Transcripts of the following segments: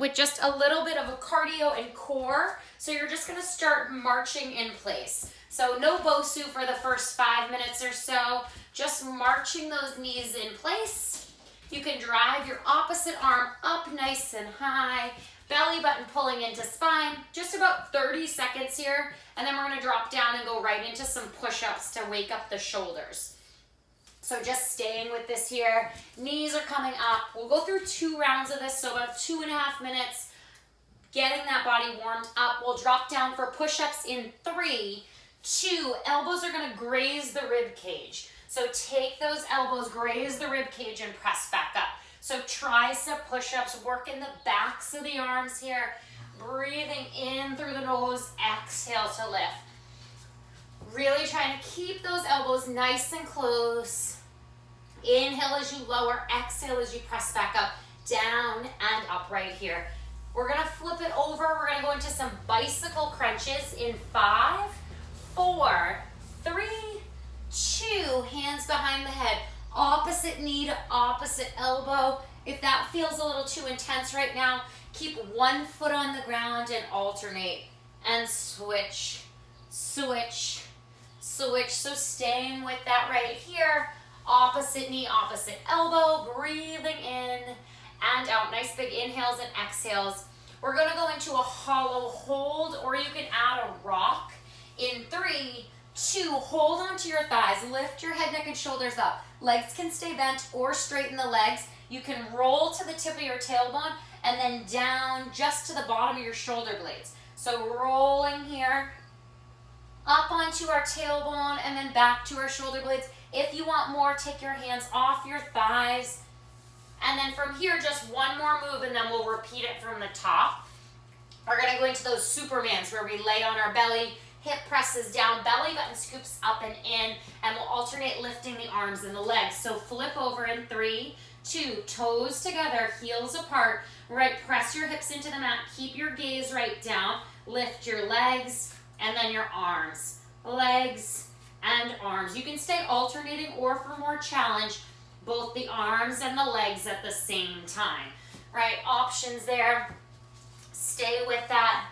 with just a little bit of a cardio and core. So you're just gonna start marching in place. So no Bosu for the first 5 minutes or so, just marching those knees in place. You can drive your opposite arm up nice and high, belly button pulling into spine, just about 30 seconds here, and then we're gonna drop down and go right into some push-ups to wake up the shoulders. So just staying with this here, knees are coming up. We'll go through 2 rounds of this, so about 2.5 minutes, getting that body warmed up. We'll drop down for push-ups in 3, 2, elbows are gonna graze the rib cage. So take those elbows, graze the rib cage and press back up. So tricep push-ups, working the backs of the arms here, breathing in through the nose, exhale to lift. Really trying to keep those elbows nice and close. Inhale as you lower, exhale as you press back up, down and up right here. We're gonna flip it over. We're gonna go into some bicycle crunches in 5, 4, 3, 2, hands behind the head. Opposite knee to opposite elbow. If that feels a little too intense right now, keep one foot on the ground and alternate. And switch, switch, switch. So staying with that right here. Opposite knee, opposite elbow. Breathing in and out. Nice big inhales and exhales. We're going to go into a hollow hold, or you can add a rock. In 3, 2, hold onto your thighs. Lift your head, neck, and shoulders up. Legs can stay bent or straighten the legs. You can roll to the tip of your tailbone and then down just to the bottom of your shoulder blades. So rolling here, up onto our tailbone and then back to our shoulder blades. If you want more, take your hands off your thighs. And then from here, just one more move and then we'll repeat it from the top. We're gonna go into those Supermans where we lay on our belly, hip presses down, belly button scoops up and in, and we'll alternate lifting the arms and the legs. So flip over in 3, 2, toes together, heels apart. Right, press your hips into the mat, keep your gaze right down, lift your legs, and then your arms. Legs and arms. You can stay alternating, or for more challenge, both the arms and the legs at the same time. Right, options there. Stay with that.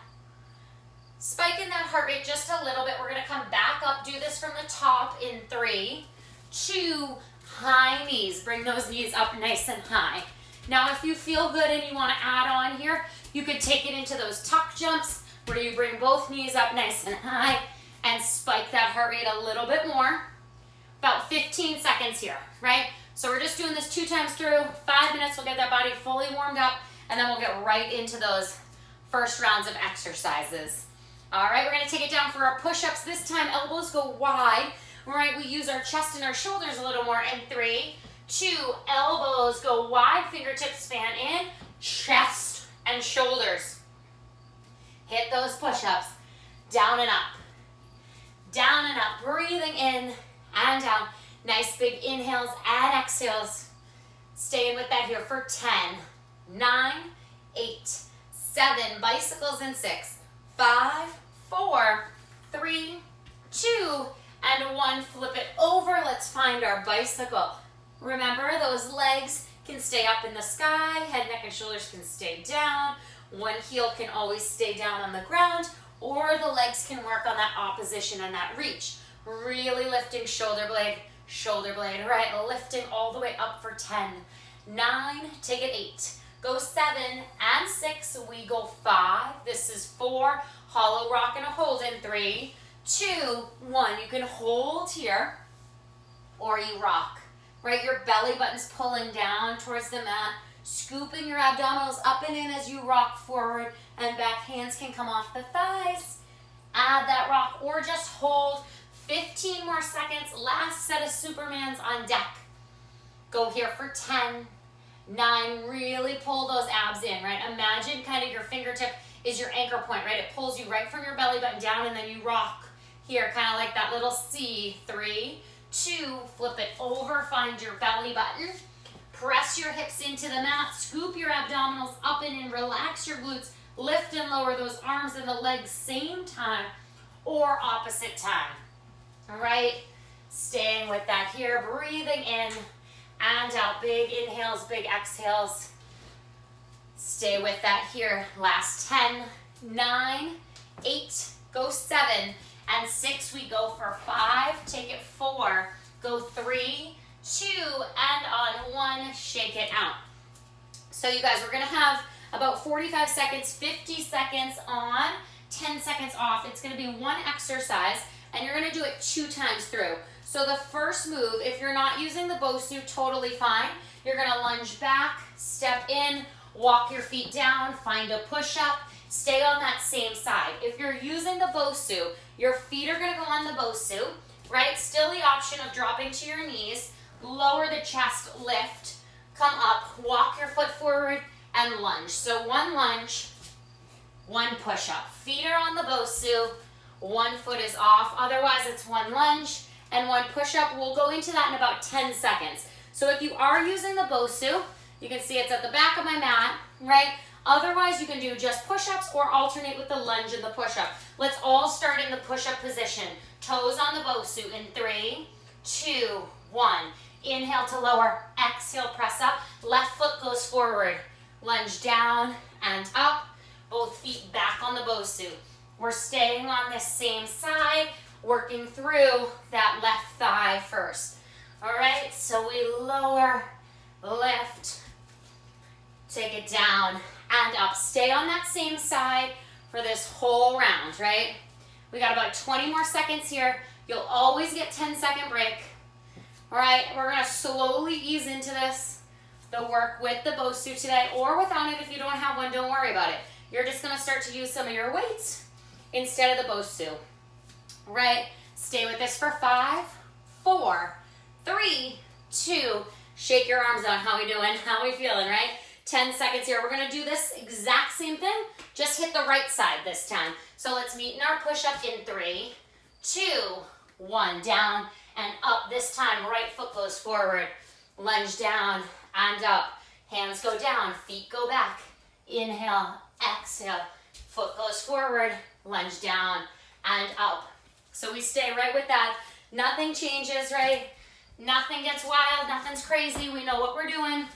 Spiking that heart rate just a little bit. We're gonna come back up, do this from the top in 3, 2, high knees. Bring those knees up nice and high. Now if you feel good and you wanna add on here, you could take it into those tuck jumps where you bring both knees up nice and high and spike that heart rate a little bit more. About 15 seconds here, right? So we're just doing this 2 times through, 5 minutes, we'll get that body fully warmed up, and then we'll get right into those first rounds of exercises. All right, we're gonna take it down for our push-ups. This time, elbows go wide. All right, we use our chest and our shoulders a little more in 3, 2, elbows go wide, fingertips fan in, chest and shoulders. Hit those push-ups, down and up, breathing in and out. Nice big inhales and exhales. Staying with that here for 10, 9, 8, 7, bicycles in 6, 5, 4, 3, 2, and 1. Flip it over. Let's find our bicycle. Remember, those legs can stay up in the sky. Head, neck, and shoulders can stay down. One heel can always stay down on the ground, or the legs can work on that opposition and that reach. Really lifting shoulder blade, right? Lifting all the way up for 10, 9, take it 8. Go 7 and 6, we go 5. This is 4, hollow rock and a hold in 3, 2, 1. You can hold here or you rock, right? Your belly button's pulling down towards the mat, scooping your abdominals up and in as you rock forward and back. Hands can come off the thighs. Add that rock or just hold. 15 more seconds. Last set of Supermans on deck. Go here for 10, 9, really pull those abs in, right? Imagine kind of your fingertip is your anchor point, right? It pulls you right from your belly button down and then you rock here, kind of like that little C. 3, 2, flip it over, find your belly button. Press your hips into the mat, scoop your abdominals up and in, relax your glutes, lift and lower those arms and the legs same time or opposite time. All right, staying with that here, breathing in and out, big inhales, big exhales. Stay with that here. Last 10, 9, 8, go 7, and 6. We go for 5, take it 4, go 3, 2, and on 1, shake it out. So you guys, we're gonna have about 45 seconds, 50 seconds on, 10 seconds off. It's gonna be one exercise, and you're gonna do it 2 times through. So the first move, if you're not using the Bosu, totally fine. You're gonna lunge back, step in, walk your feet down, find a push-up, stay on that same side. If you're using the Bosu, your feet are gonna go on the Bosu, right? Still the option of dropping to your knees, lower the chest, lift, come up, walk your foot forward, and lunge. So one lunge, one push-up. Feet are on the Bosu, one foot is off. Otherwise, it's one lunge and one push-up. We'll go into that in about 10 seconds. So if you are using the Bosu, you can see it's at the back of my mat, right? Otherwise, you can do just push-ups or alternate with the lunge and the push-up. Let's all start in the push-up position. Toes on the Bosu in 3, 2, 1. Inhale to lower, exhale, press up. Left foot goes forward. Lunge down and up. Both feet back on the Bosu. We're staying on this same side, working through that left thigh first. All right, so we lower, lift, take it down and up. Stay on that same side for this whole round, right? We got about 20 more seconds here. You'll always get 10-second break. All right, we're gonna slowly ease into this, the work with the Bosu today, or without it. If you don't have one, don't worry about it. You're just gonna start to use some of your weights instead of the Bosu. All right, stay with this for 5, 4, 3, 2, shake your arms out. How we doing? How we feeling, right? 10 seconds here. We're gonna do this exact same thing, just hit the right side this time. So let's meet in our push-up in 3, 2, 1, down and up. This time, right foot goes forward, lunge down and up. Hands go down, feet go back. Inhale, exhale, foot goes forward, lunge down and up. So we stay right with that. Nothing changes, right? Nothing gets wild, nothing's crazy. We know what we're doing.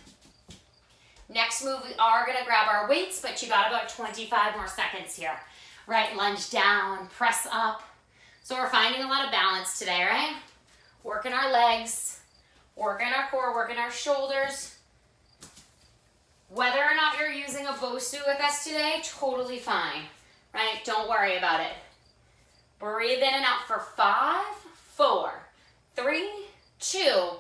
Next move, we are gonna grab our weights, but you got about 25 more seconds here. Right, lunge down, press up. So we're finding a lot of balance today, right? Working our legs, working our core, working our shoulders. Whether or not you're using a Bosu with us today, totally fine, right? Don't worry about it. Breathe in and out for 5, 4, 3, 2,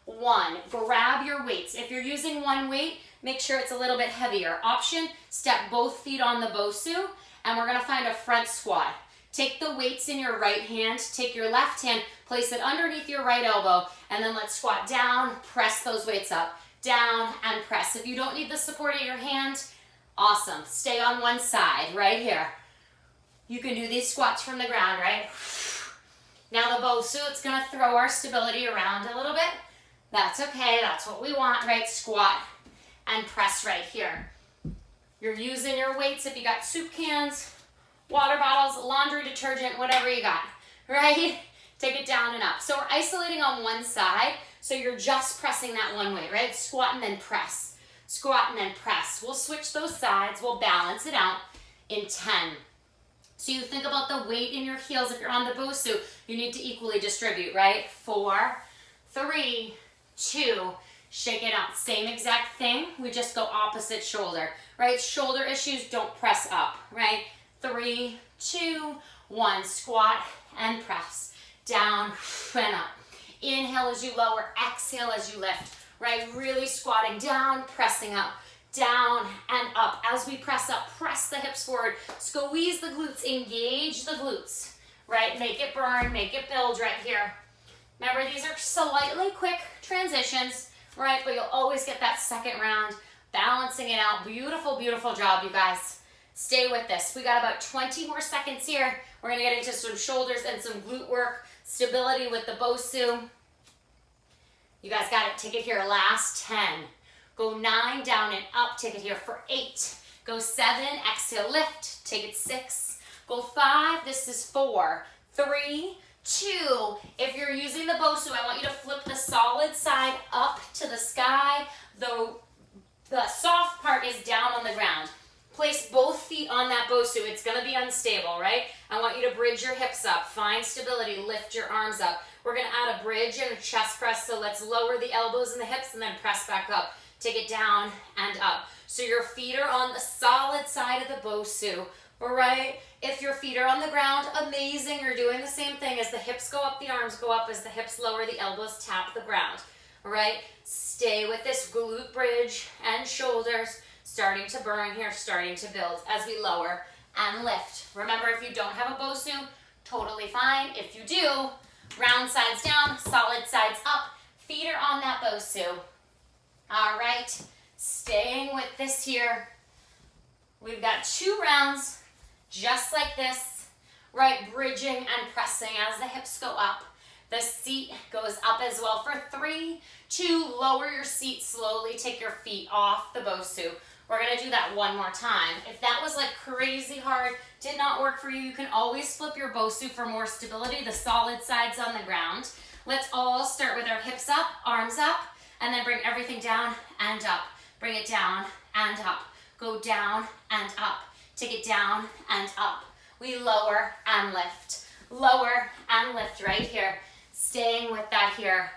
1. Grab your weights. If you're using one weight, make sure it's a little bit heavier. Option, step both feet on the Bosu, and we're gonna find a front squat. Take the weights in your right hand, take your left hand, place it underneath your right elbow, and then let's squat down, press those weights up, down and press. If you don't need the support of your hand, awesome. Stay on one side, right here. You can do these squats from the ground, right? Now the Bosu, it's gonna throw our stability around a little bit. That's okay, that's what we want, right? Squat and press right here. You're using your weights if you got soup cans, water bottles, laundry detergent, whatever you got, right? Take it down and up. So we're isolating on one side, so you're just pressing that one way, right? Squat and then press. Squat and then press. We'll switch those sides. We'll balance it out in 10. So you think about the weight in your heels. If you're on the Bosu, you need to equally distribute, right? 4, 3, 2, shake it out. Same exact thing. We just go opposite shoulder, right? Shoulder issues, don't press up, right? 3, 2, 1, squat and press. Down and up. Inhale as you lower, exhale as you lift, right? Really squatting down, pressing up, down and up. As we press up, press the hips forward, squeeze the glutes, engage the glutes, right? Make it burn, make it build right here. Remember, these are slightly quick transitions, right? But you'll always get that second round, balancing it out. Beautiful, beautiful job, you guys. Stay with this. We got about 20 more seconds here. We're gonna get into some shoulders and some glute work, stability with the Bosu. You guys got it. Take it here. Last 10. Go 9, down and up. Take it here for 8. Go 7, exhale, lift. Take it 6. Go 5, this is 4, 3, 2. If you're using the Bosu, I want you to flip the solid side up to the sky. The The soft part is down on the ground. Place both feet on that Bosu. It's going to be unstable, right? I want you to bridge your hips up. Find stability. Lift your arms up. We're going to add a bridge and a chest press. So let's lower the elbows and the hips and then press back up. Take it down and up. So your feet are on the solid side of the Bosu, all right? If your feet are on the ground, amazing. You're doing the same thing. As the hips go up, the arms go up. As the hips lower, the elbows tap the ground, all right? Stay with this glute bridge and shoulders. Starting to burn here, starting to build as we lower and lift. Remember, if you don't have a Bosu, totally fine. If you do, round sides down, solid sides up. Feet are on that Bosu. All right, staying with this here. We've got 2 rounds, just like this, right? Bridging and pressing as the hips go up. The seat goes up as well for 3, 2, lower your seat slowly. Take your feet off the Bosu. We're gonna do that one more time. If that was like crazy hard, did not work for you, you can always flip your Bosu for more stability. The solid sides on the ground. Let's all start with our hips up, arms up, and then bring everything down and up. Bring it down and up. Go down and up. Take it down and up. We lower and lift. Lower and lift right here. Staying with that here.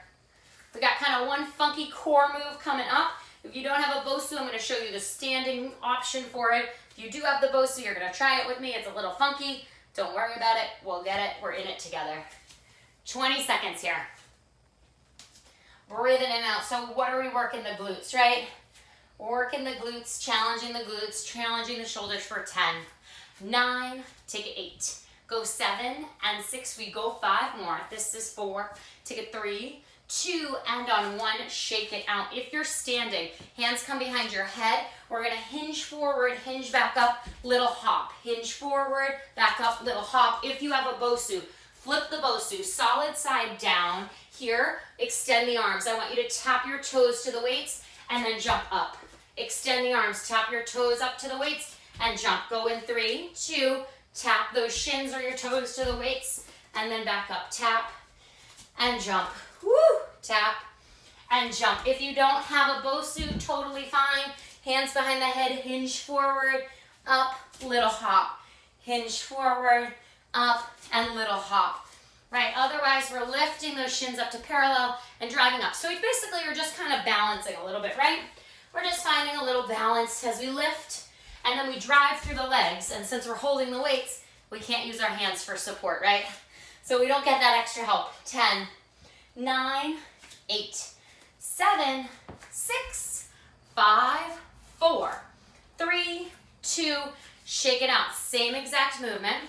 We got kind of one funky core move coming up. If you don't have a Bosu, I'm going to show you the standing option for it. If you do have the Bosu, you're going to try it with me. It's a little funky. Don't worry about it. We'll get it. We're in it together. 20 seconds here. Breathe in and out. So what are we working? The glutes, right? Working the glutes, challenging the shoulders for 10, 9, take it 8. Go 7 and 6. We go 5 more. This is 4. Take it 3, 2, and on 1, shake it out. If you're standing, hands come behind your head. We're gonna hinge forward, hinge back up, little hop. Hinge forward, back up, little hop. If you have a Bosu, flip the Bosu, solid side down. Here, extend the arms. I want you to tap your toes to the weights and then jump up. Extend the arms, tap your toes up to the weights and jump. Go in 3, 2, tap those shins or your toes to the weights and then back up. Tap and jump. Woo! Tap and jump. If you don't have a Bosu, totally fine. Hands behind the head, hinge forward, up, little hop. Hinge forward, up, and little hop. Right, otherwise we're lifting those shins up to parallel and driving up. So we basically are just kind of balancing a little bit, right? We're just finding a little balance as we lift and then we drive through the legs. And since we're holding the weights, we can't use our hands for support, right? So we don't get that extra help. 10, 9, 8, 7, 6, 5, 4, 3, 2, shake it out. Same exact movement.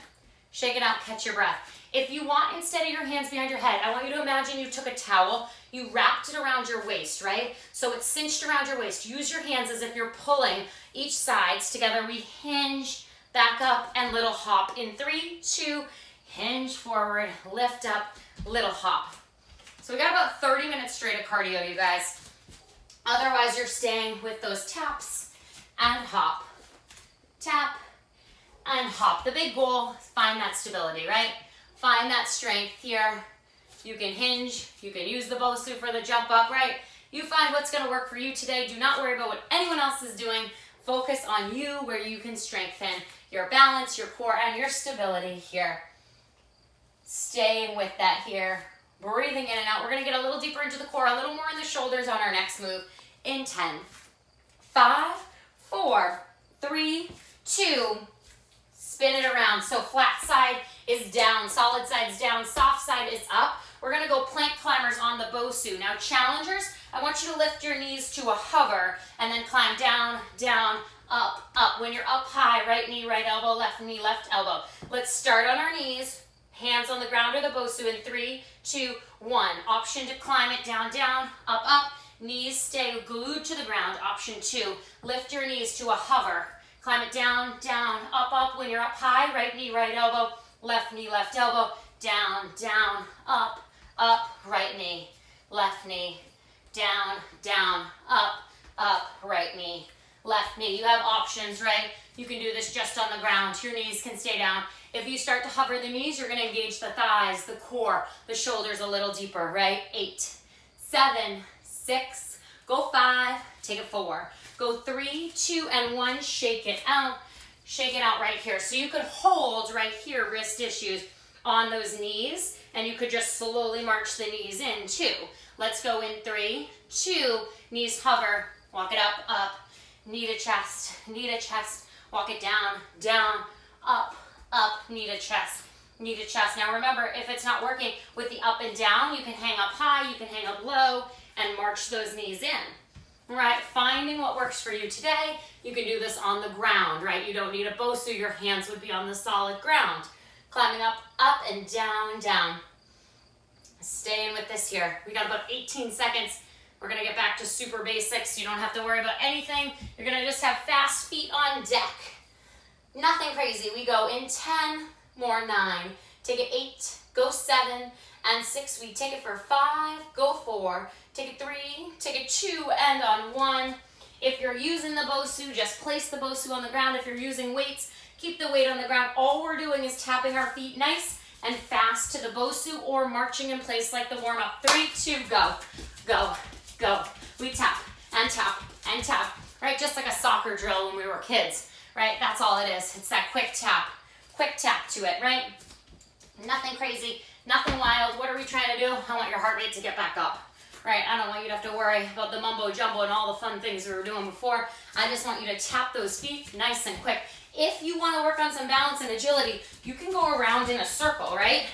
Shake it out, catch your breath. If you want, instead of your hands behind your head, I want you to imagine you took a towel, you wrapped it around your waist, right? So it's cinched around your waist. Use your hands as if you're pulling each sides together. We hinge, back up, and little hop. In 3, 2, hinge forward, lift up, little hop. So we got about 30 minutes straight of cardio, you guys. Otherwise, you're staying with those taps and hop. Tap and hop. The big goal is find that stability, right? Find that strength here. You can hinge. You can use the Bosu for the jump up, right? You find what's going to work for you today. Do not worry about what anyone else is doing. Focus on you, where you can strengthen your balance, your core, and your stability here. Staying with that here. Breathing in and out. We're going to get a little deeper into the core, a little more in the shoulders on our next move. In 10, 5, 4, 3, 2, spin it around. So flat side is down, solid side's down, soft side is up. We're gonna go plank climbers on the Bosu. Now challengers, I want you to lift your knees to a hover and then climb down, down, up, up. When you're up high, right knee, right elbow, left knee, left elbow. Let's start on our knees, hands on the ground or the Bosu in 3, 2, 1. Option to climb it down, down, up, up. Knees stay glued to the ground. Option 2, lift your knees to a hover. Climb it down, down, up, up. When you're up high, right knee, right elbow, left knee, left elbow, down, down, up, up, right knee, left knee, down, down, up, right knee, left knee. You have options, right? You can do this just on the ground. Your knees can stay down. If you start to hover the knees, you're going to engage the thighs, the core, the shoulders a little deeper, right? 8, 7, 6, go 5, take it 4, Go 3, 2, and 1. Shake it out. Shake it out right here. So you could hold right here, wrist issues on those knees, and you could just slowly march the knees in too. Let's go in 3, 2, knees hover, walk it up, up, knee to chest, walk it down, down, up, up, knee to chest, knee to chest. Now remember, if it's not working with the up and down, you can hang up high, you can hang up low, and march those knees in. Right, finding what works for you today. You can do this on the ground, right? You don't need a Bosu, your hands would be on the solid ground. Climbing up, up, and down, down. Staying with this here. We got about 18 seconds. We're gonna get back to super basics. You don't have to worry about anything. You're gonna just have fast feet on deck. Nothing crazy. We go in 10, more 9. Take it 8, go 7, and 6. We take it for 5, go 4. Take it 3, take it 2, and on 1. If you're using the Bosu, just place the Bosu on the ground. If you're using weights, keep the weight on the ground. All we're doing is tapping our feet nice and fast to the Bosu or marching in place like the warm-up. 3, 2, go, go, go. We tap and tap and tap, right? Just like a soccer drill when we were kids, right? That's all it is. It's that quick tap to it, right? Nothing crazy, nothing wild. What are we trying to do? I want your heart rate to get back up. Right, I don't want you to have to worry about the mumbo jumbo and all the fun things we were doing before. I just want you to tap those feet nice and quick. If you want to work on some balance and agility, you can go around in a circle, right?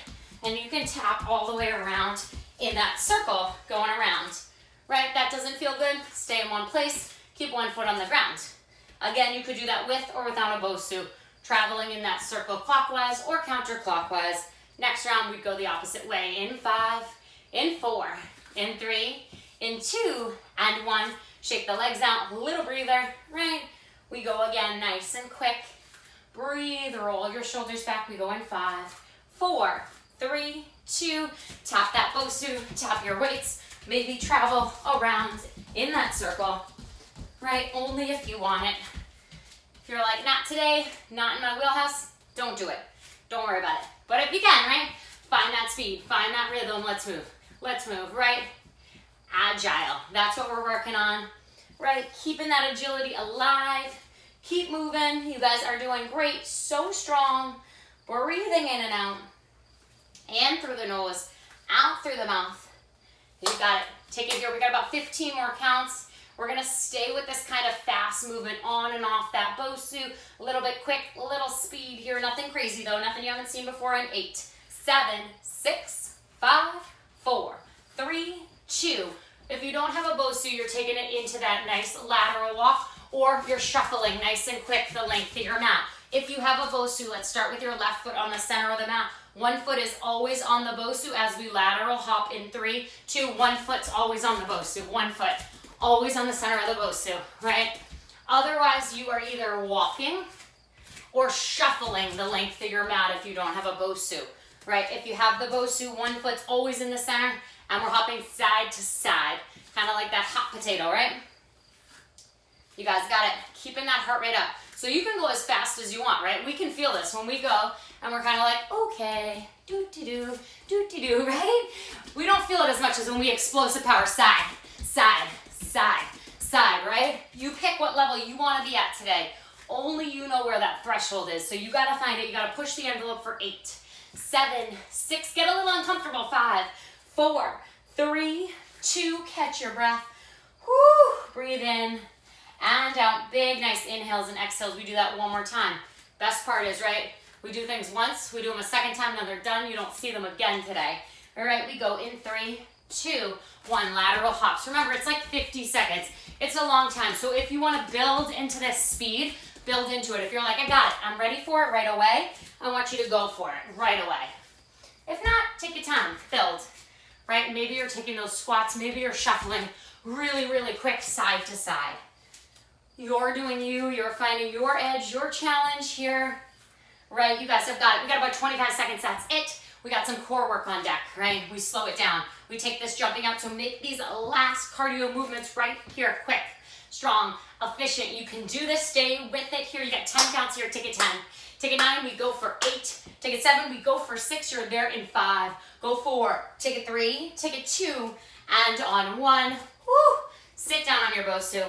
And you can tap all the way around in that circle going around, right? That doesn't feel good. Stay in one place. Keep one foot on the ground. Again, you could do that with or without a Bosu, traveling in that circle clockwise or counterclockwise. Next round, we'd go the opposite way. In 5, in 4, in 3, in 2, and 1. Shake the legs out, little breather, right? We go again, nice and quick. Breathe, roll your shoulders back. We go in 5, 4, 3, 2. Tap that Bosu, tap your weights. Maybe travel around in that circle, right? Only if you want it. If you're like, not today, not in my wheelhouse, don't do it. Don't worry about it. But if you can, right? Find that speed, find that rhythm, let's move. Let's move, right? Agile, that's what we're working on, right? Keeping that agility alive. Keep moving. You guys are doing great, so strong. Breathing in and out. And through the nose, out through the mouth. You got it. Take it here. We got about 15 more counts. We're gonna stay with this kind of fast movement on and off that Bosu. A little bit quick, a little speed here. Nothing crazy though, nothing you haven't seen before in 8, 7, 6, 5, 4, 3, 2. If you don't have a Bosu, you're taking it into that nice lateral walk, or you're shuffling nice and quick the length of your mat. If you have a Bosu, let's start with your left foot on the center of the mat. One foot is always on the Bosu as we lateral hop in 3, 2. One foot's always on the Bosu. One foot always on the center of the Bosu, right? Otherwise, you are either walking or shuffling the length of your mat if you don't have a Bosu. Right, if you have the Bosu, one foot's always in the center, and we're hopping side to side, kind of like that hot potato, right? You guys got it. Keeping that heart rate up. So you can go as fast as you want, right? We can feel this when we go, and we're kind of like, okay, do-de-do, do-de-do, right? We don't feel it as much as when we explosive power side, side, side, side, right? You pick what level you want to be at today. Only you know where that threshold is, so you got to find it. You got to push the envelope for 8, 7, 6, get a little uncomfortable, 5, 4, 3, 2, catch your breath. Whoo, breathe in and out. Big, nice inhales and exhales. We do that one more time. Best part is, right, we do things once, we do them a second time, then they're done. You don't see them again today. All right, we go in 3, 2, 1, lateral hops. Remember, it's like 50 seconds. It's a long time. So if you want to build into this speed, build into it. If you're like, I got it, I'm ready for it right away, I want you to go for it right away. If not, take your time, build, right? Maybe you're taking those squats, maybe you're shuffling really, really quick side to side. You're doing you, you're finding your edge, your challenge here, right? You guys have got it. We got about 25 seconds, that's it. We got some core work on deck, right? We slow it down. We take this jumping out to make these last cardio movements right here, quick, strong, efficient. You can do this, stay with it here. You got 10 counts here, take it 10. Take it 9, we go for 8. Take it 7, we go for 6. You're there in 5. Go 4, take it 3, take it 2, and on 1. Woo! Sit down on your Bosu.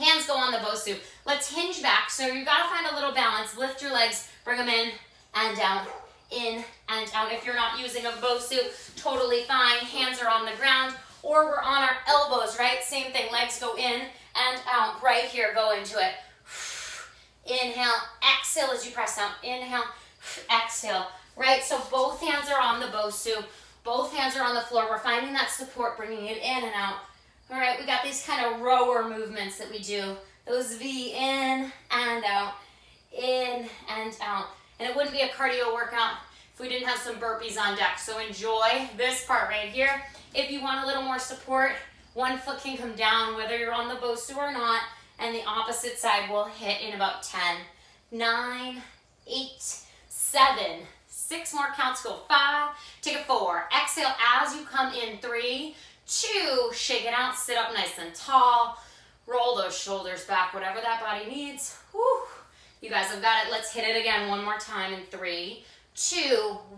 Hands go on the Bosu. Let's hinge back. So you gotta find a little balance. Lift your legs, bring them in and out, in and out. If you're not using a Bosu, totally fine. Hands are on the ground, or we're on our elbows, right? Same thing, legs go in and out. Right here, go into it. Inhale, exhale as you press down. Inhale, exhale, right? So both hands are on the Bosu. Both hands are on the floor. We're finding that support, bringing it in and out. All right, we got these kind of rower movements that we do. Those V in and out, in and out. And it wouldn't be a cardio workout if we didn't have some burpees on deck. So enjoy this part right here. If you want a little more support, one foot can come down, whether you're on the Bosu or not, and the opposite side will hit in about 10, 9, 8, 7, 6 more counts, go 5, take a 4, exhale as you come in, 3, 2, shake it out, sit up nice and tall, roll those shoulders back, whatever that body needs. Whew. You guys have got it. Let's hit it again one more time in 3, 2,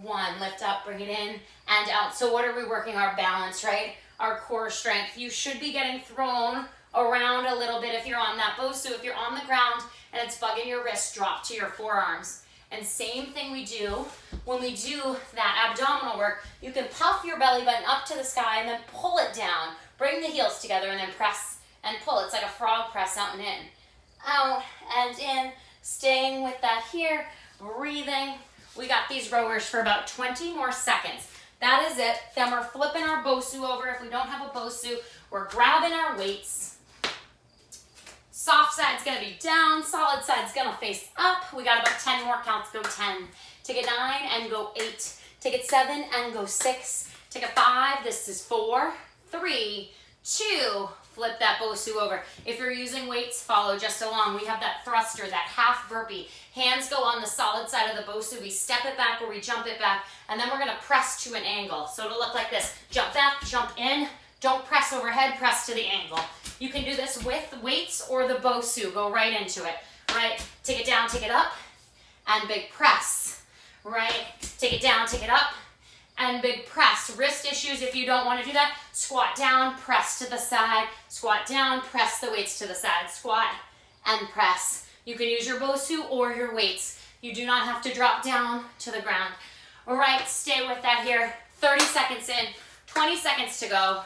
1, lift up, bring it in and out. So what are we working? Our balance, right? Our core strength. You should be getting thrown around a little bit if you're on that Bosu. If you're on the ground and it's bugging your wrist, drop to your forearms. And same thing we do when we do that abdominal work. You can puff your belly button up to the sky and then pull it down. Bring the heels together and then press and pull. It's like a frog press, out and in. Out and in. Staying with that here. Breathing. We got these rowers for about 20 more seconds. That is it. Then we're flipping our Bosu over. If we don't have a Bosu, we're grabbing our weights. Soft side's gonna be down, solid side's gonna face up. We got about 10 more counts, go 10. Take a 9 and go 8. Take it 7 and go 6. Take a 5, this is 4, 3, 2, flip that Bosu over. If you're using weights, follow just along. We have that thruster, that half burpee. Hands go on the solid side of the Bosu. We step it back or we jump it back, and then we're gonna press to an angle. So it'll look like this. Jump back, jump in. Don't press overhead, press to the angle. You can do this with weights or the Bosu. Go right into it, right? Take it down, take it up, and big press, right? Take it down, take it up, and big press. Wrist issues, if you don't want to do that, squat down, press to the side, squat down, press the weights to the side, squat and press. You can use your Bosu or your weights. You do not have to drop down to the ground. All right, stay with that here. 30 seconds in, 20 seconds to go.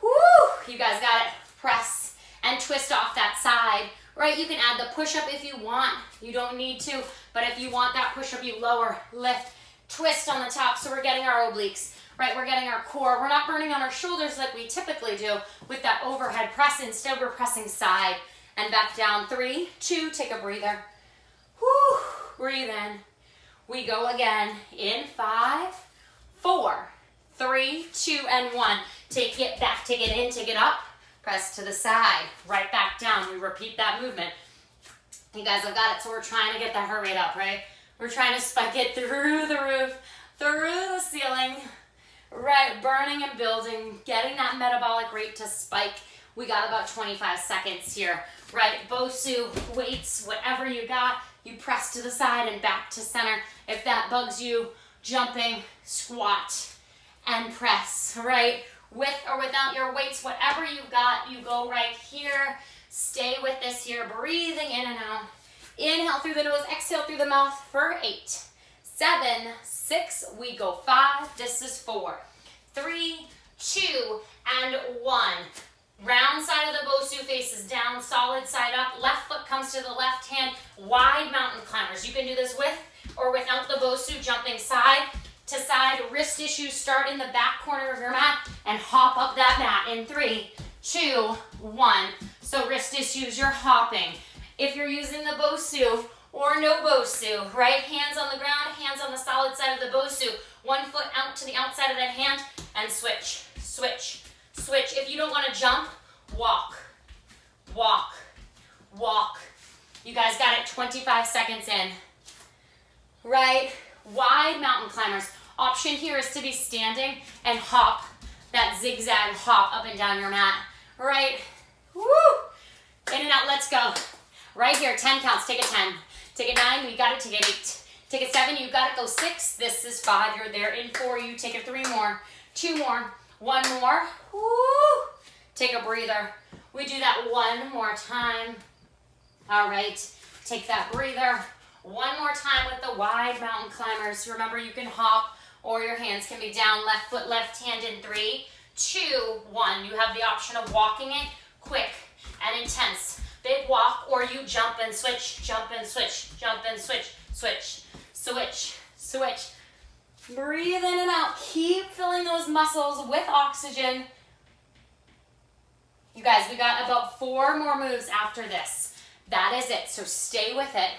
Woo! You guys got it. Press and twist off that side, right? You can add the push-up if you want. You don't need to, but if you want that push-up, you lower, lift, twist on the top. So we're getting our obliques, right? We're getting our core. We're not burning on our shoulders like we typically do with that overhead press. Instead, we're pressing side and back down. 3, 2, take a breather. Woo! Breathe in. We go again in 5, 4, 3, 2, and 1. Take it back, take it in, take it up, press to the side, right back down. We repeat that movement. You guys have got it, so we're trying to get that heart rate up, right? We're trying to spike it through the roof, through the ceiling, right? Burning and building, getting that metabolic rate to spike. We got about 25 seconds here, right? Bosu, weights, whatever you got, you press to the side and back to center. If that bugs you, jumping, squat, and press, right? With or without your weights, whatever you've got, you go right here. Stay with this here, breathing in and out. Inhale through the nose, exhale through the mouth for 8, 7, 6, we go 5, this is 4, 3, 2, and 1. Round side of the Bosu faces down, solid side up, left foot comes to the left hand, wide mountain climbers. You can do this with or without the Bosu, jumping side to side. Wrist issues, start in the back corner of your mat and hop up that mat in 3, 2, 1. So wrist issues, you're hopping. If you're using the Bosu or no Bosu, right? Hands on the ground, hands on the solid side of the Bosu. One foot out to the outside of that hand and switch, switch, switch. If you don't want to jump, walk, walk, walk. You guys got it. 25 seconds in. Right? Wide mountain climbers. Option here is to be standing and hop, that zigzag hop up and down your mat. Right? Woo! In and out, let's go. Right here, 10 counts, take a 10. Take a 9, you got it, take it 8. Take a 7, you got it, go 6. This is 5, you're there. In 4, you take a 3 more, 2 more, 1 more. Woo! Take a breather. We do that one more time. All right, take that breather. One more time with the wide mountain climbers. Remember, you can hop or your hands can be down, left foot, left hand in 3, 2, 1. You have the option of walking it quick and intense. Big walk, or you jump and switch, jump and switch, jump and switch, switch, switch, switch. Breathe in and out. Keep filling those muscles with oxygen. You guys, we got about 4 more moves after this. That is it, so stay with it.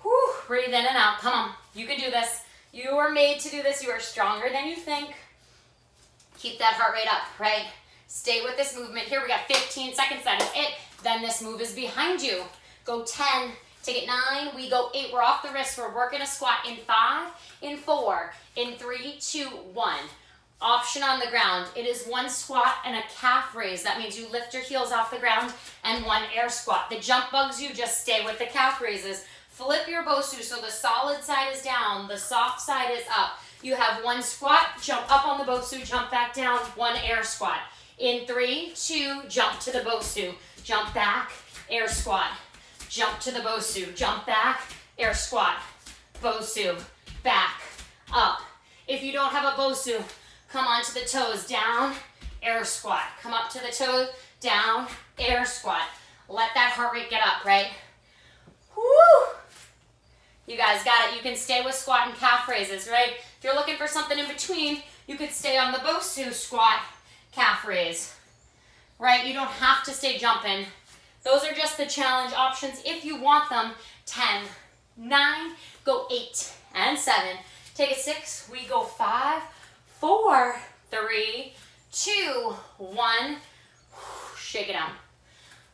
Whew, breathe in and out. Come on, you can do this. You are made to do this. You are stronger than you think. Keep that heart rate up, right? Stay with this movement. Here we got 15 seconds, that is it. Then this move is behind you. Go 10, take it 9, we go 8. We're off the wrist. We're working a squat in 5, in 4, in 3, 2, 1. Option on the ground. It is 1 squat and a calf raise. That means you lift your heels off the ground and 1 air squat. The jump bugs you, just stay with the calf raises. Flip your Bosu so the solid side is down, the soft side is up. You have 1 squat, jump up on the Bosu, jump back down, 1 air squat. In 3, 2, jump to the Bosu, jump back, air squat. Jump to the Bosu, jump back, air squat. Bosu, back, up. If you don't have a Bosu, come onto the toes, down, air squat. Come up to the toes, down, air squat. Let that heart rate get up, right? Woo! You guys got it. You can stay with squat and calf raises, right? If you're looking for something in between, you could stay on the Bosu, squat, calf raise, right? You don't have to stay jumping. Those are just the challenge options if you want them. 10, 9, go 8 and 7. Take it 6, we go 5, 4, 3, 2, 1. Shake it out.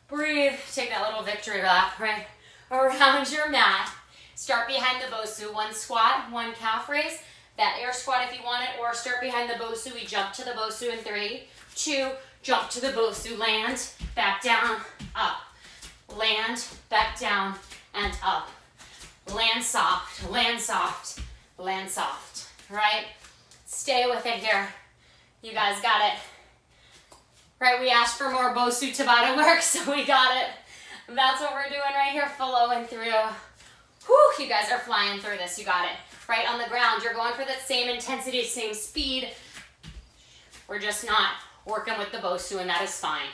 Breathe. Take that little victory lap, right? Around your mat. Start behind the Bosu. 1 squat, 1 calf raise. That air squat if you want it, or start behind the Bosu. We jump to the Bosu in 3, 2, jump to the Bosu, land, back down, up. Land, back down, and up. Land soft, land soft, land soft, right? Stay with it here. You guys got it. Right, we asked for more Bosu Tabata work, so we got it. That's what we're doing right here, flowing through. Whew, you guys are flying through this, you got it. Right, on the ground, you're going for that same intensity, same speed. We're just not working with the Bosu, and that is fine.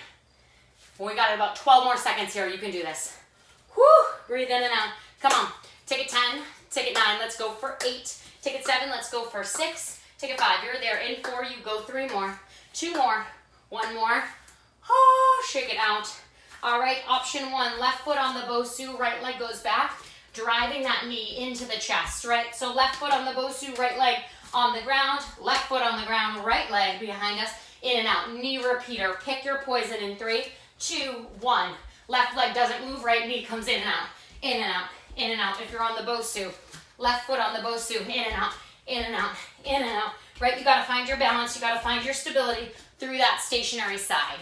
We got about 12 more seconds here, you can do this. Whew, breathe in and out. Come on, take it 10, take it 9, let's go for 8. Take it 7, let's go for 6. Take it 5, you're there. In 4, you go 3 more, 2 more, 1 more. Oh, shake it out. All right, option 1, left foot on the Bosu, right leg goes back, driving that knee into the chest, right? So left foot on the Bosu, right leg on the ground, left foot on the ground, right leg behind us, in and out. Knee repeater, pick your poison in 3, 2, 1. Left leg doesn't move, right knee comes in and out, in and out, in and out. If you're on the Bosu, left foot on the Bosu, in and out, in and out, in and out. Right, you gotta find your balance, you gotta find your stability through that stationary side.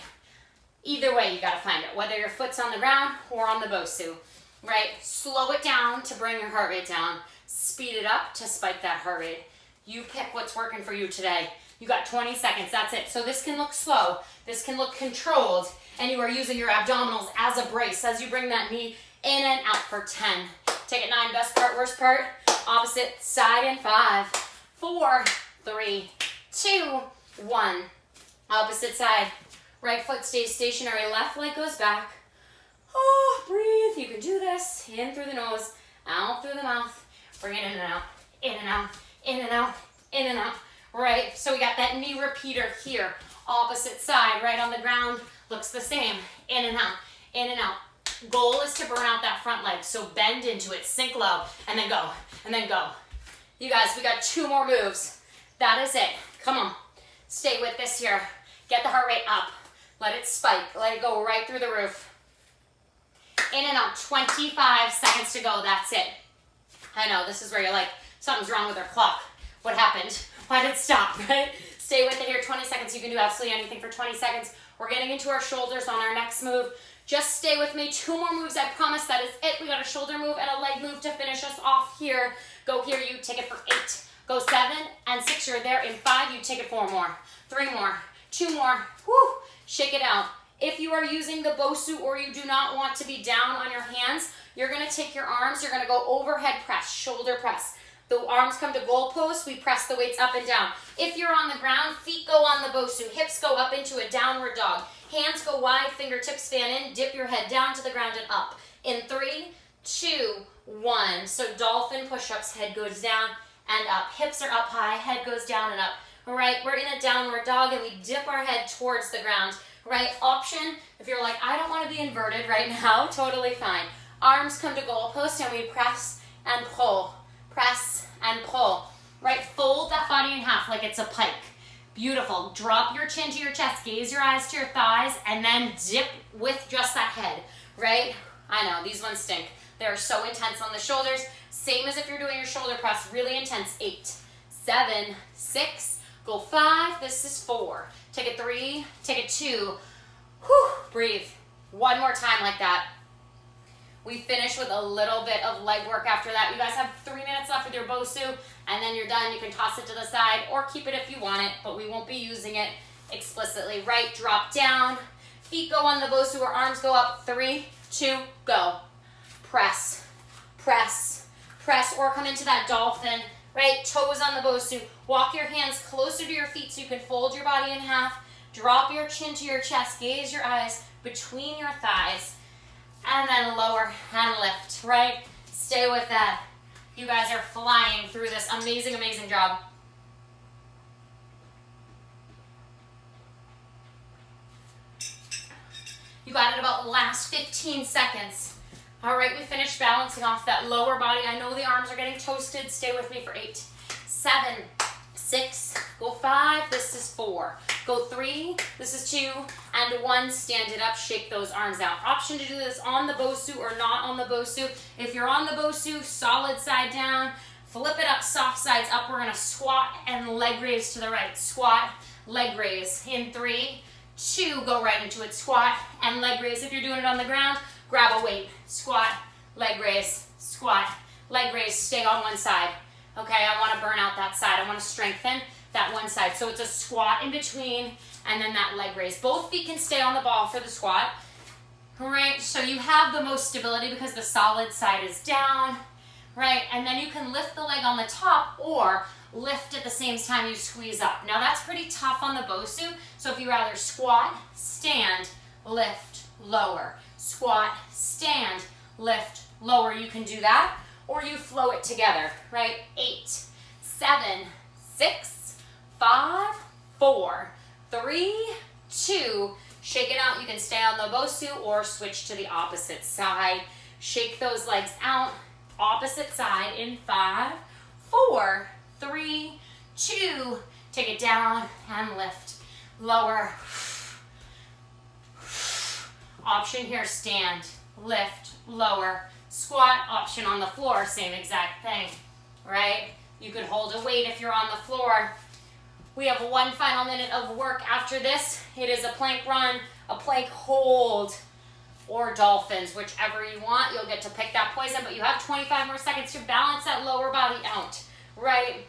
Either way, you gotta find it, whether your foot's on the ground or on the Bosu, right? Slow it down to bring your heart rate down. Speed it up to spike that heart rate. You pick what's working for you today. You got 20 seconds, that's it. So this can look slow, this can look controlled, and you are using your abdominals as a brace as you bring that knee in and out for 10. Take it 9, best part, worst part. Opposite side in 5, 4, 3, 2, 1. Opposite side. Right foot stays stationary, left leg goes back. Oh, breathe. You can do this. In through the nose, out through the mouth. Bring it in and out, in and out, in and out, in and out. Right, so we got that knee repeater here. Opposite side, right on the ground, looks the same. In and out, in and out. Goal is to burn out that front leg, so bend into it, sink low, and then go, and then go. You guys, we got 2 more moves. That is it. Come on, stay with this here. Get the heart rate up. Let it spike, let it go right through the roof. In and out, 25 seconds to go, that's it. I know, this is where you're like, something's wrong with our clock. What happened? Why did it stop, right? Stay with it here, 20 seconds. You can do absolutely anything for 20 seconds. We're getting into our shoulders on our next move. Just stay with me. 2 more moves, I promise. That is it. We got a shoulder move and a leg move to finish us off here. Go here, you take it for 8. Go 7 and 6, you're there. In 5, you take it 4 more. 3 more, 2 more. Woo! Shake it out. If you are using the Bosu or you do not want to be down on your hands, you're gonna take your arms, you're gonna go overhead press, shoulder press. The arms come to goal post, we press the weights up and down. If you're on the ground, feet go on the Bosu, hips go up into a downward dog. Hands go wide, fingertips fan in, dip your head down to the ground and up. In 3, 2, 1. So dolphin push-ups, head goes down and up. Hips are up high, head goes down and up. All right, we're in a downward dog and we dip our head towards the ground. Right, option, if you're like, I don't want to be inverted right now, totally fine. Arms come to goal post and we press and pull. Press and pull. Right, fold that body in half like it's a pike. Beautiful. Drop your chin to your chest, gaze your eyes to your thighs, and then dip with just that head, right? I know, these ones stink. They're so intense on the shoulders. Same as if you're doing your shoulder press, really intense. 8, 7, 6, go 5, this is 4. Take a 3, take a 2, whew, breathe. One more time like that. We finish with a little bit of leg work after that. You guys have 3 minutes left with your Bosu, and then you're done. You can toss it to the side or keep it if you want it, but we won't be using it explicitly. Right, drop down. Feet go on the Bosu or arms go up. 3, 2, go. Press, press, press, or come into that dolphin. Right, toes on the Bosu. Walk your hands closer to your feet so you can fold your body in half. Drop your chin to your chest. Gaze your eyes between your thighs. And then lower and lift, right? Stay with that. You guys are flying through this. Amazing, amazing job. You got it about last 15 seconds. All right, we finished balancing off that lower body. I know the arms are getting toasted. Stay with me for 8, 7, 6, go 5, this is 4. Go 3, this is 2, and 1, stand it up, shake those arms out. Option to do this on the Bosu or not on the Bosu. If you're on the Bosu, solid side down, flip it up, soft sides up. We're gonna squat and leg raise to the right. Squat, leg raise. In 3, 2, go right into it. Squat and leg raise. If you're doing it on the ground, grab a weight. Squat, leg raise, squat, leg raise. Stay on one side. Okay, I wanna burn out that side. I wanna strengthen that one side. So it's a squat in between and then that leg raise. Both feet can stay on the ball for the squat. Right, so you have the most stability because the solid side is down, right? And then you can lift the leg on the top or lift at the same time you squeeze up. Now that's pretty tough on the Bosu. So if you rather squat, stand, lift, lower. Squat, stand, lift, lower. You can do that or you flow it together, right? 8, 7, 6, 5, 4, 3, 2, shake it out. You can stay on the Bosu or switch to the opposite side. Shake those legs out, opposite side in 5, 4, 3, 2, take it down and lift, lower. Option here, stand, lift, lower, squat. Option on the floor, same exact thing, right? You could hold a weight if you're on the floor. We have 1 final minute of work after this. It is a plank run, a plank hold, or dolphins, whichever you want. You'll get to pick that poison, but you have 25 more seconds to balance that lower body out, right?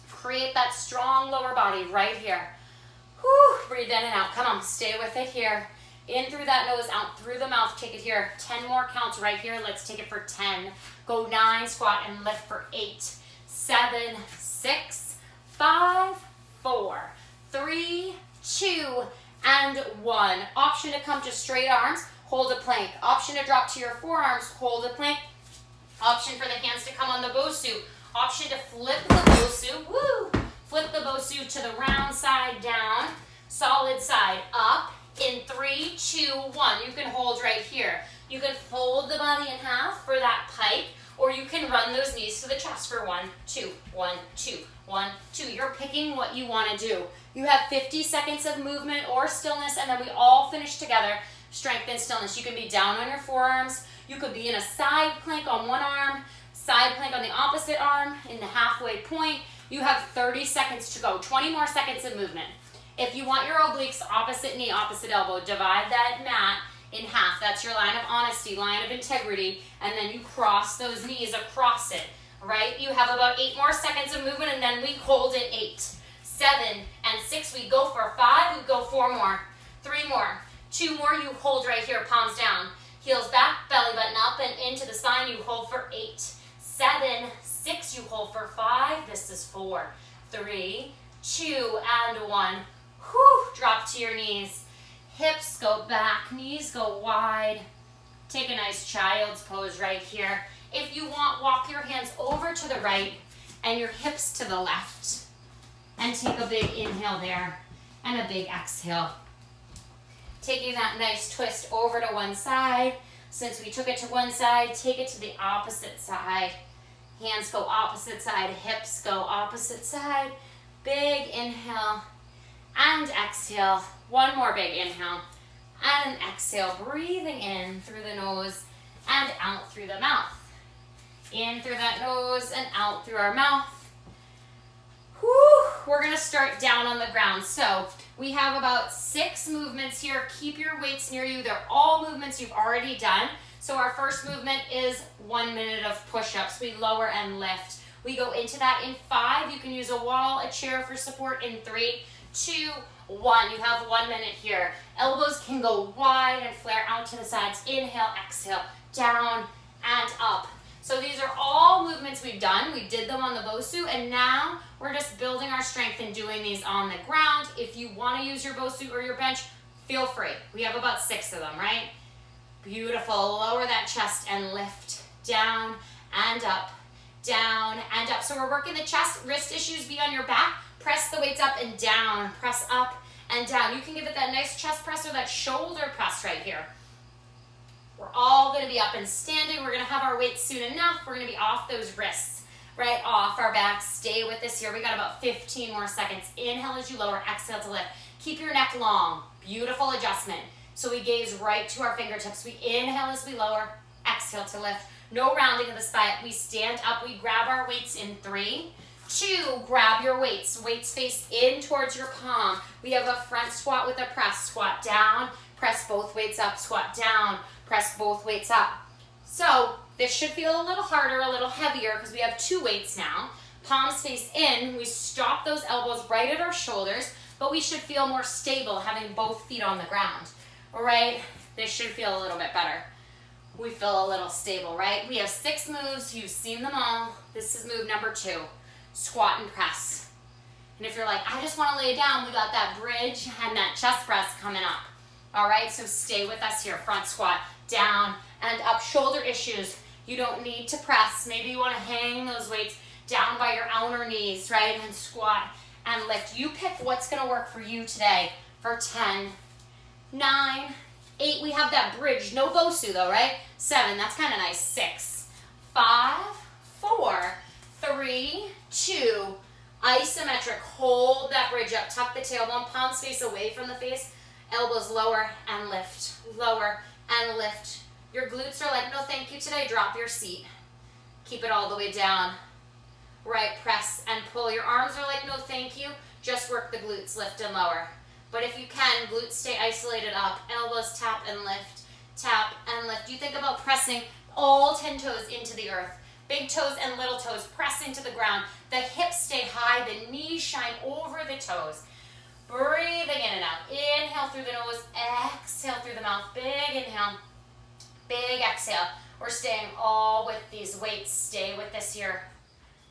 Create that strong lower body right here. Whew, breathe in and out. Come on, stay with it here. In through that nose, out through the mouth. Take it here. 10 more counts right here. Let's take it for 10. Go 9, squat and lift for 8, 7, 6, 5, 4, 3, 2, and 1. Option to come to straight arms, hold a plank. Option to drop to your forearms, hold a plank. Option for the hands to come on the Bosu. Option to flip the Bosu, woo! Flip the Bosu to the round side down, solid side up. In 3, 2, 1. You can hold right here. You can fold the body in half for that pike, or you can run those knees to the chest for 1, 2, 1, 2, 1, 2. You're picking what you want to do. You have 50 seconds of movement or stillness, and then we all finish together. Strength and stillness. You can be down on your forearms. You could be in a side plank on one arm, side plank on the opposite arm, in the halfway point. You have 30 seconds to go. 20 more seconds of movement. If you want your obliques, opposite knee, opposite elbow, divide that mat in half. That's your line of honesty, line of integrity, and then you cross those knees across it, right? You have about 8 more seconds of movement, and then we hold it 8, 7, and 6. We go for 5, we go 4 more, 3 more, 2 more, you hold right here, palms down. Heels back, belly button up and into the spine. You hold for 8, 7, 6. You hold for 5. This is 4, 3, 2, and 1. Whew, drop to your knees. Hips go back, knees go wide. Take a nice child's pose right here. If you want, walk your hands over to the right and your hips to the left. And take a big inhale there and a big exhale. Taking that nice twist over to one side. Since we took it to one side, take it to the opposite side. Hands go opposite side, hips go opposite side. Big inhale and exhale. One more big inhale and an exhale. Breathing in through the nose and out through the mouth. In through that nose and out through our mouth. Whew, we're gonna start down on the ground. So we have about 6 movements here. Keep your weights near you. They're all movements you've already done. So our first movement is 1 minute of push-ups. We lower and lift. We go into that in 5. You can use a wall, a chair for support in 3, 2, 1. You have 1 minute here. Elbows can go wide and flare out to the sides. Inhale, exhale, down and up. So these are all movements we've done. We did them on the Bosu, and now we're just building our strength and doing these on the ground. If you want to use your Bosu or your bench, feel free. We have about 6 of them, right? Beautiful. Lower that chest and lift. Down and up. Down and up. So we're working the chest. Wrist issues, be on your back. Press the weights up and down. Press up and down. You can give it that nice chest press or that shoulder press right here. We're all going to be up and standing. We're going to have our weights soon enough. We're going to be off those wrists, right off our back. Stay with us here. We got about 15 more seconds. Inhale as you lower, exhale to lift. Keep your neck long. Beautiful adjustment. So we gaze right to our fingertips. We inhale as we lower, exhale to lift. No rounding of the spine. We stand up. We grab our weights in 3, 2. Grab your weights. Weights face in towards your palm. We have a front squat with a press. Squat down. Press both weights up. Squat down. Press both weights up. So this should feel a little harder, a little heavier because we have 2 weights now. Palms face in. We stop those elbows right at our shoulders, but we should feel more stable having both feet on the ground. All right, this should feel a little bit better. We feel a little stable, right? We have 6 moves. You've seen them all. This is move number 2, squat and press. And if you're like, I just want to lay down, we got that bridge and that chest press coming up. All right, so stay with us here. Front squat, down and up. Shoulder issues, you don't need to press. Maybe you want to hang those weights down by your outer knees, right? And squat and lift. You pick what's going to work for you today for 10, 9, 8. We have that bridge. No Bosu though, right? 7. That's kind of nice. 6, 5, 4, 3, 2. Isometric. Hold that bridge up. Tuck the tailbone. Palms face away from the face. Elbows lower and lift. Lower and lift. Your glutes are like, no thank you today. Drop your seat. Keep it all the way down. Right, press and pull. Your arms are like, no thank you. Just work the glutes, lift and lower. But if you can, glutes stay isolated up. Elbows tap and lift. Tap and lift. You think about pressing all 10 toes into the earth. Big toes and little toes pressing to the ground. The hips stay high. The knees shine over the toes. Breathing in and out. Inhale through the nose. Exhale through the mouth. Big inhale. Big exhale. We're staying all with these weights. Stay with this here.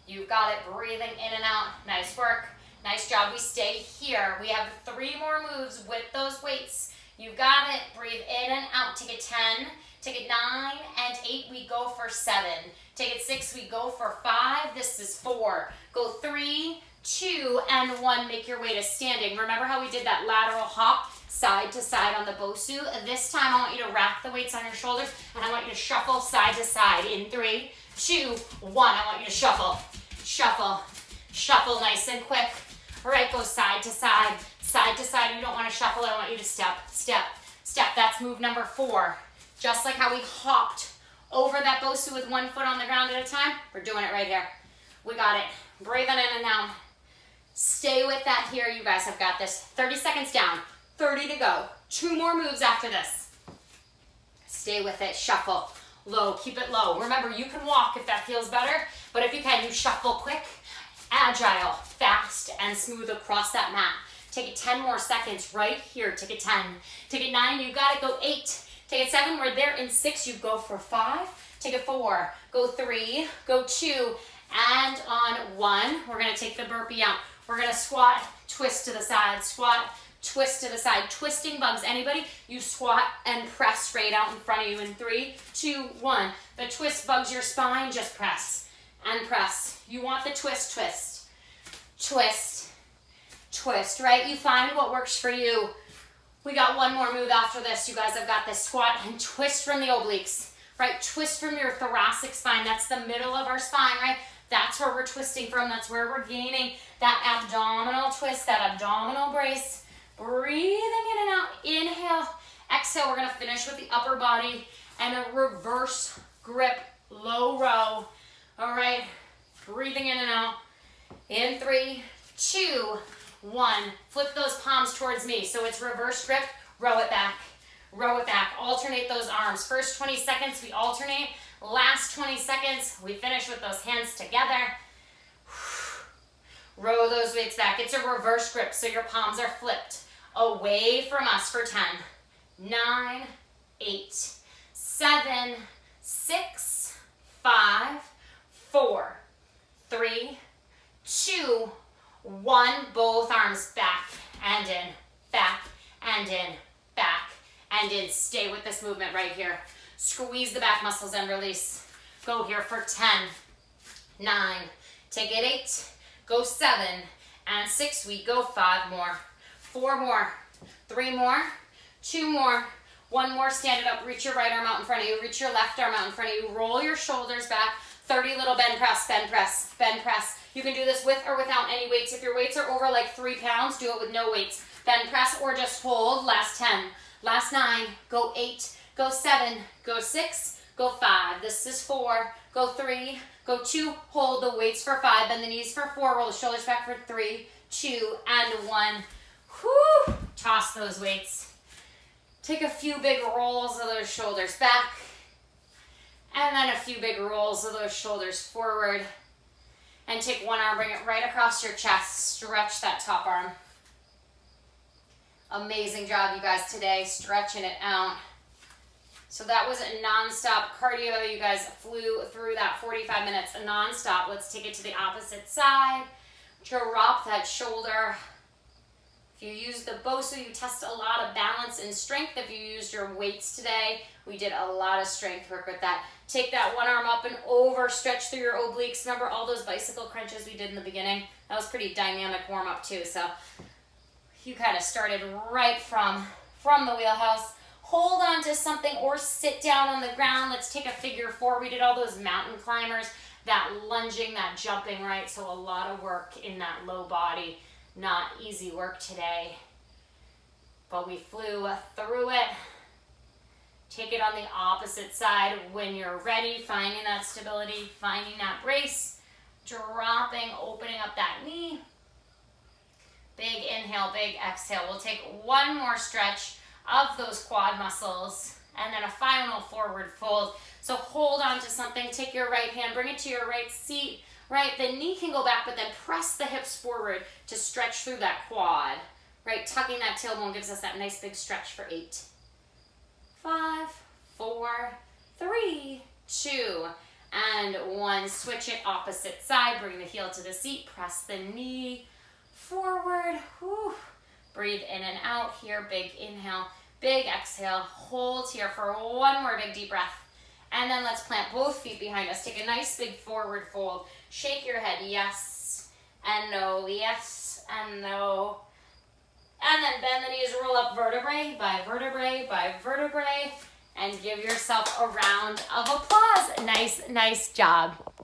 You've got it. Breathing in and out. Nice work. Nice job. We stay here. We have 3 more moves with those weights. You've got it. Breathe in and out. Take it 10. Take it 9 and 8. We go for 7. Take it 6. We go for 5. This is 4. Go 3, 2, and 1. Make your way to standing. Remember how we did that lateral hop side to side on the Bosu? This time I want you to rack the weights on your shoulders and I want you to shuffle side to side in 3, 2, 1. I want you to shuffle, shuffle, shuffle nice and quick. All right, go side to side, side to side. You don't want to shuffle. I want you to step, step, step. That's move number 4. Just like how we hopped over that Bosu with 1 foot on the ground at a time, we're doing it right here. We got it. Breathing in and out. Stay with that here. You guys have got this. 30 seconds down. 30 to go. 2 more moves after this. Stay with it. Shuffle. Low. Keep it low. Remember, you can walk if that feels better, but if you can, you shuffle quick, agile, fast, and smooth across that mat. Take it 10 more seconds right here. Take it 10. Take it 9. You got it. Go 8. Take it 7. We're there in 6. You go for 5. Take it 4. Go 3. Go 2. And on 1, we're going to take the burpee out. We're going to squat, twist to the side, squat, twist to the side. Twisting bugs anybody. You squat and press straight out in front of you in 3, 2, 1. The twist bugs your spine. Just press and press. You want the twist, twist, twist, twist, right? You find what works for you. We got one more move after this. You guys have got this. Squat and twist from the obliques, right? Twist from your thoracic spine. That's the middle of our spine, right? That's where we're twisting from. That's where we're gaining that abdominal twist, that abdominal brace. Breathing in and out. Inhale. Exhale. We're going to finish with the upper body and a reverse grip, low row. All right. Breathing in and out. In 3, 2, 1. Flip those palms towards me. So it's reverse grip. Row it back. Row it back. Alternate those arms. First 20 seconds, we alternate. Last 20 seconds, we finish with those hands together. Row those weights back. It's a reverse grip, so your palms are flipped away from us for 10, 9, 8, 7, 6, 5, 4, 3, 2, 1. Both arms back and in, back and in, back and in. Stay with this movement right here. Squeeze the back muscles and release. Go here for 10, 9, take it 8, go 7, and 6. We go 5 more, 4 more, 3 more, 2 more, 1 more. Stand it up. Reach your right arm out in front of you. Reach your left arm out in front of you. Roll your shoulders back. 30 little bend press, bend press, bend press. You can do this with or without any weights. If your weights are over like 3 pounds, do it with no weights. Bend press or just hold. Last 10, last 9, go 8, go 7, go 6, go 5. This is 4, go 3, go 2, hold the weights for 5, bend the knees for 4, roll the shoulders back for 3, 2, and 1. Whoo! Toss those weights. Take a few big rolls of those shoulders back, and then a few big rolls of those shoulders forward. And take one arm, bring it right across your chest, stretch that top arm. Amazing job, you guys, today, stretching it out. So that was a non-stop cardio. You guys flew through that 45 minutes non-stop. Let's take it to the opposite side. Drop that shoulder. If you use the Bosu, you test a lot of balance and strength. If you used your weights today, we did a lot of strength work with that. Take that one arm up and over, stretch through your obliques. Remember all those bicycle crunches we did in the beginning? That was pretty dynamic warm-up too. So you kind of started right from the wheelhouse. Hold on to something or sit down on the ground. Let's take a figure 4. We did all those mountain climbers, that lunging, that jumping, right? So a lot of work in that low body. Not easy work today, but we flew through it. Take it on the opposite side when you're ready, finding that stability, finding that brace, dropping, opening up that knee. Big inhale, big exhale. We'll take one more stretch of those quad muscles and then a final forward fold. So hold on to something, take your right hand, bring it to your right seat, right? The knee can go back, but then press the hips forward to stretch through that quad, right? Tucking that tailbone gives us that nice big stretch for 8, 5, 4, 3, 2, and 1. Switch it opposite side, bring the heel to the seat, press the knee forward. Whew. Breathe in and out here, big inhale, big exhale. Hold here for one more big deep breath. And then let's plant both feet behind us. Take a nice big forward fold. Shake your head, yes and no, yes and no. And then bend the knees, roll up vertebrae by vertebrae by vertebrae, and give yourself a round of applause. Nice job.